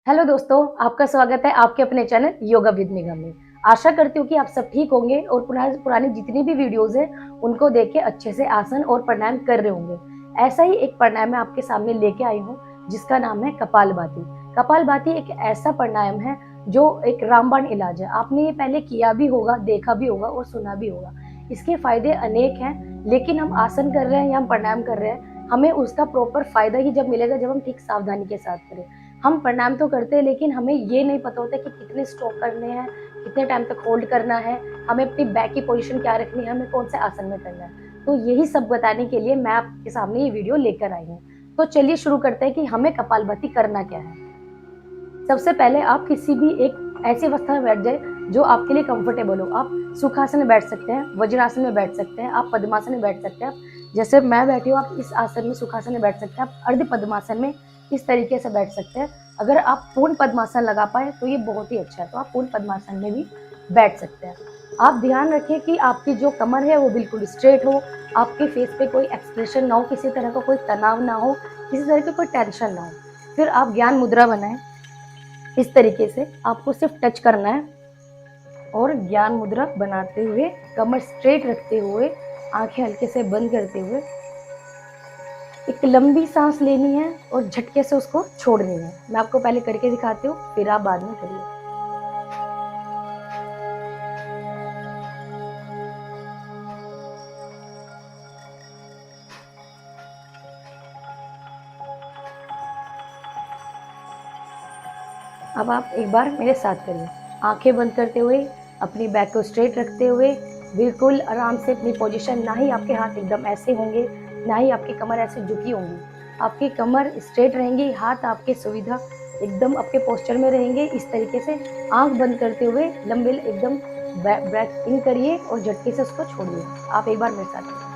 Hello दोस्तों, आपका स्वागत है आपके अपने चैनल योगा विद निगम में। आशा करती हूँ कि आप सब ठीक होंगे और पुरानी जितनी भी वीडियोस हैं उनको देख के अच्छे से आसन और प्राणायाम कर रहे होंगे। ऐसा ही एक प्राणायाम मैं आपके सामने लेके आई हूँ जिसका नाम है कपालभाति। कपालभाति एक ऐसा प्राणायाम है जो एक रामबाण इलाज है। आपने ये पहले किया भी होगा, देखा भी होगा और सुना भी होगा। इसके फायदे अनेक हैं, लेकिन हम आसन कर रहे हैं या हम प्राणायाम कर रहे हैं, हमें उसका प्रॉपर फायदा ही जब मिलेगा जब हम ठीक सावधानी के साथ करें। हम प्राणायाम तो करते हैं, लेकिन हमें ये नहीं पता होता कि कितने स्ट्रोक करने हैं, कितने टाइम तक होल्ड करना है, हमें अपनी बैक की पोजीशन क्या रखनी है, हमें कौन से आसन में करना है। तो यही सब बताने के लिए मैं आपके सामने ये वीडियो लेकर आई हूँ। तो चलिए शुरू करते हैं कि हमें कपालभाति करना क्या है। सबसे पहले आप किसी भी एक ऐसी अवस्था में बैठ जाए जो आपके लिए कंफर्टेबल हो। आप सुखासन में बैठ सकते हैं, वज्रासन में बैठ सकते हैं, आप पद्मासन में बैठ सकते हैं। जैसे मैं बैठी हूँ, आप इस आसन में सुखासन में बैठ सकते हैं, आप अर्ध पद्मासन में इस तरीके से बैठ सकते हैं। अगर आप पूर्ण पद्मासन लगा पाए तो ये बहुत ही अच्छा है, तो आप पूर्ण पद्मासन में भी बैठ सकते हैं। आप ध्यान रखें कि आपकी जो कमर है वो बिल्कुल स्ट्रेट हो, आपके फेस पे कोई एक्सप्रेशन ना हो, किसी तरह का कोई तनाव ना हो, किसी तरह की कोई टेंशन ना हो। फिर आप ज्ञान मुद्रा बनाएं। इस तरीके से आपको सिर्फ टच करना है और ज्ञान मुद्रा बनाते हुए, कमर स्ट्रेट रखते हुए, आंखें हल्के से बंद करते हुए एक लंबी सांस लेनी है और झटके से उसको छोड़नी है। मैं आपको पहले करके दिखाती हूँ, फिर आप बाद में करिए। अब आप एक बार मेरे साथ करिए। आंखें बंद करते हुए, अपनी बैक को स्ट्रेट रखते हुए, बिल्कुल आराम से अपनी पोजीशन, ना ही आपके हाथ एकदम ऐसे होंगे, ना ही आपकी कमर ऐसे झुकी होंगी। आपकी कमर स्ट्रेट रहेंगी, हाथ आपके सुविधा एकदम आपके पोस्चर में रहेंगे। इस तरीके से आंख बंद करते हुए लंबे एकदम ब्रेथ इन करिए और झटके से उसको छोड़िए। आप एक बार मेरे साथ करिए।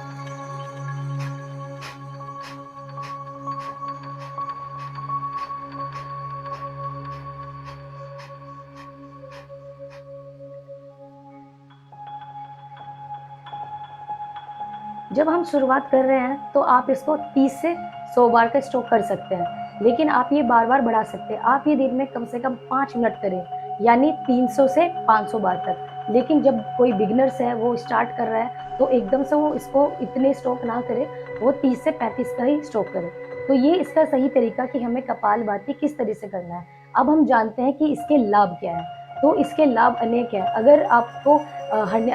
जब हम शुरुआत कर रहे हैं तो आप इसको 30 से 100 बार का स्ट्रोक कर सकते हैं, लेकिन आप ये बार बार बढ़ा सकते हैं। आप ये दिन में कम से कम 5 मिनट करें, यानी 300 से 500 बार तक। लेकिन जब कोई बिगनर्स है, वो स्टार्ट कर रहा है, तो एकदम से वो इसको इतने स्ट्रोक ना करे, वो 30 से 35 का ही स्ट्रोक करे। तो ये इसका सही तरीका कि हमें कपालभाति किस तरह से करना है। अब हम जानते हैं कि इसके लाभ क्या है। तो इसके लाभ अनेक है। अगर आपको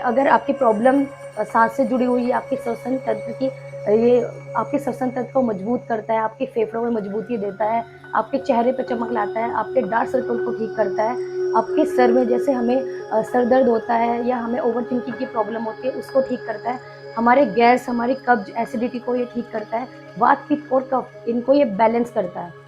अगर आपकी प्रॉब्लम सांस से जुड़ी हुई है, आपके श्वसन तंत्र की, ये आपके श्वसन तंत्र को मजबूत करता है, आपके फेफड़ों में मजबूती देता है, आपके चेहरे पे चमक लाता है, आपके डार्क सर्कल को ठीक करता है, आपके सर में जैसे हमें सर दर्द होता है या हमें ओवर थिंकिंग की प्रॉब्लम होती है, उसको ठीक करता है। हमारे गैस, हमारी कब्ज, एसिडिटी को ये ठीक करता है। वात, पित्त और कफ, इनको ये बैलेंस करता है।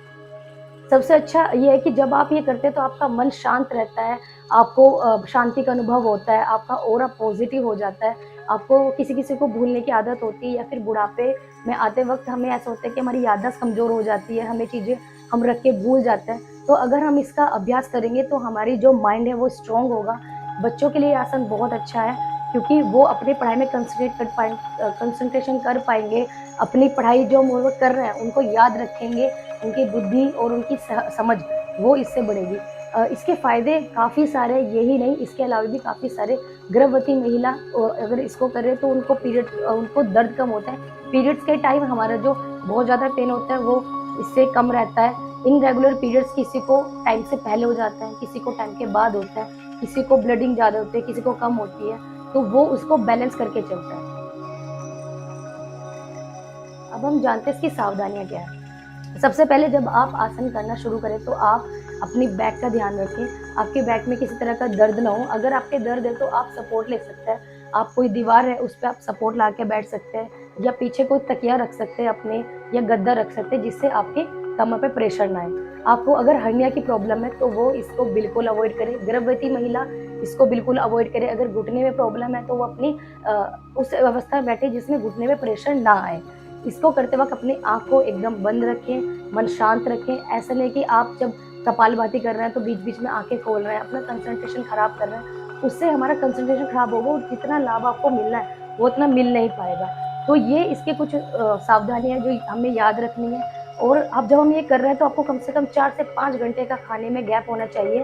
सबसे अच्छा ये है कि जब आप ये करते हैं तो आपका मन शांत रहता है, आपको शांति का अनुभव होता है, आपका ऑरा पॉजिटिव हो जाता है। आपको किसी-किसी को भूलने की आदत होती है या फिर बुढ़ापे में आते वक़्त हमें ऐसा होता है कि हमारी याददाश्त कमज़ोर हो जाती है, हमें चीज़ें हम रख के भूल जाते हैं। तो अगर हम इसका अभ्यास करेंगे तो हमारी जो माइंड है वो स्ट्रॉन्ग होगा। बच्चों के लिए आसन बहुत अच्छा है, क्योंकि वो अपनी पढ़ाई में कंसंट्रेशन कर पाएँगे, अपनी पढ़ाई जो वो कर रहे हैं उनको याद रखेंगे, उनकी बुद्धि और उनकी समझ वो इससे बढ़ेगी। इसके फ़ायदे काफ़ी सारे, यही नहीं, इसके अलावा भी काफ़ी सारे। गर्भवती महिला अगर इसको करे तो उनको दर्द कम होता है। पीरियड्स के टाइम हमारा जो बहुत ज़्यादा पेन होता है वो इससे कम रहता है। इर्रेगुलर पीरियड्स किसी को टाइम से पहले हो जाता है, किसी को टाइम के बाद होता है, किसी को ब्लीडिंग ज़्यादा होती है, किसी को कम होती है, तो वो उसको बैलेंस करके चलता है। अब हम जानते हैं इसकी सावधानियाँ क्या हैं। सबसे पहले जब आप आसन करना शुरू करें तो आप अपनी बैक का ध्यान रखें। आपके बैक में किसी तरह का दर्द ना हो। अगर आपके दर्द है तो आप सपोर्ट ले सकते हैं। आप कोई दीवार है उस पे आप सपोर्ट ला के बैठ सकते हैं, या पीछे कोई तकिया रख सकते हैं अपने, या गद्दा रख सकते हैं, जिससे आपके कमर पे प्रेशर ना आए। आपको अगर हर्निया की प्रॉब्लम है तो वो इसको बिल्कुल अवॉइड करें। गर्भवती महिला इसको बिल्कुल अवॉइड करे। अगर घुटने में प्रॉब्लम है तो वो अपनी उस अवस्था में बैठे जिसमें घुटने में प्रेशर ना आए। इसको करते वक़्त अपनी आँख को एकदम बंद रखें, मन शांत रखें। ऐसा नहीं कि आप जब कपालभाति कर रहे हैं तो बीच-बीच में आँखें खोल रहे हैं, अपना कंसंट्रेशन खराब कर रहे हैं। उससे हमारा कंसंट्रेशन खराब होगा और जितना लाभ आपको मिलना है, वो उतना मिल नहीं पाएगा। तो ये इसके कुछ सावधानियाँ जो हमें याद रखनी है। और अब जब हम ये कर रहे हैं तो आपको कम से कम 4 से 5 घंटे का खाने में गैप होना चाहिए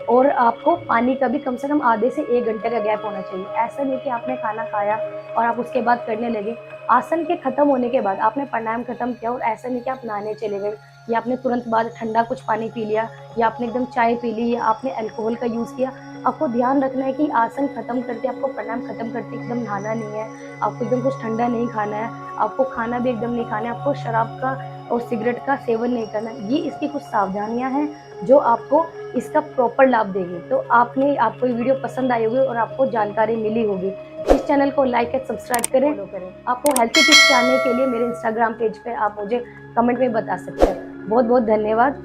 और आपको पानी का भी कम से कम आधे से 1 घंटे का गैप होना चाहिए। ऐसा नहीं कि आपने खाना खाया और आप उसके बाद करने लगे। आसन के खत्म होने के बाद आपने प्राणायाम खत्म किया और ऐसा नहीं कि आप नहाने चले गए या आपने तुरंत बाद ठंडा कुछ पानी पी लिया या आपने एकदम चाय पी ली या आपने अल्कोहल का यूज़ किया। आपको ध्यान रखना है कि आसन खत्म करते, आपको प्राणायाम खत्म करते एकदम नहाना नहीं है, आपको एकदम कुछ ठंडा नहीं खाना है, आपको खाना भी एकदम नहीं खाना है, आपको शराब का और सिगरेट का सेवन नहीं करना। ये इसकी कुछ सावधानियां हैं जो आपको इसका प्रॉपर लाभ देगी। तो आपको ये वीडियो पसंद आई होगी और आपको जानकारी मिली होगी। इस चैनल को लाइक एंड सब्सक्राइब करें। आपको हेल्थी टिप्स जानने के लिए मेरे इंस्टाग्राम पेज पे आप मुझे कमेंट में बता सकते हैं। बहुत बहुत धन्यवाद।